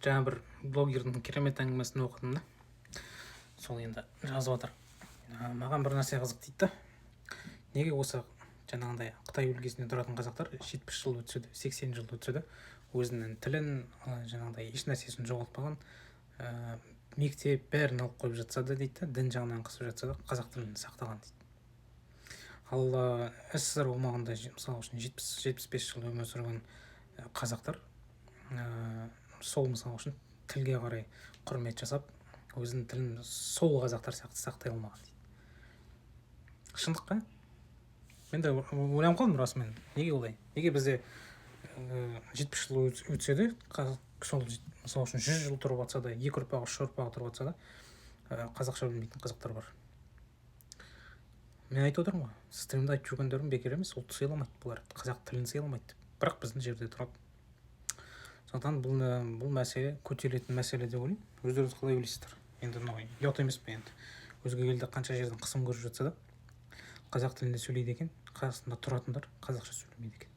жаңа бір блогердің керемет әңгімесін оқыдым да. Сол енді жазып жатыр. Маған бір нәрсе қызық дейді да. Неге осы жаңағындай Қытай өлкесінде тұратын қазақтар 70 жыл өтсе де, 80 жыл өтсе де өзінің тілін, жаңағындай еш нәрсесін жоғалтпаған, мектеп бәрін алып қойып жатса да дейді, дін жағынан қысып жатса да қазақ тілін сақтаған дейді. Ал СССР болмағанда, мысалы үшін 70-75 жыл өмір сүрген қазақтар сол мысалы үшін тілге қарай құрмет жасап, өзінің тілін сол қазақтар сияқты сақтай алмаған дейді. Шындық па? Мен де ойланып қалдым расымен. Неге олай? Неге бізде 70 жыл өтсе де, сол мысалы үшін 100 жыл тұрып жатса да, 2 ұрпағы, 3 ұрпағы тұрып жатса да, қазақша білмейтін қазақтар бар. Мен айтып отырмын ғой, стримда айтып жүргендерім бекер емес, ұлтты сыйламайды бұлар, қазақ тілін сыйламайды. Бірақ біздің жерде тұрады. Сондықтан бұл мәселе көтерілетін мәселе деп ойлаймын. Өздеріңіз қалай ойлайсыздар? Енді мынау ұят емес пе енді? Өзге елде қанша жерден қысым көріп жатса да, қазақ тілінде сөйлейді екен, қасында тұратындар қазақша сөйлемейді екен.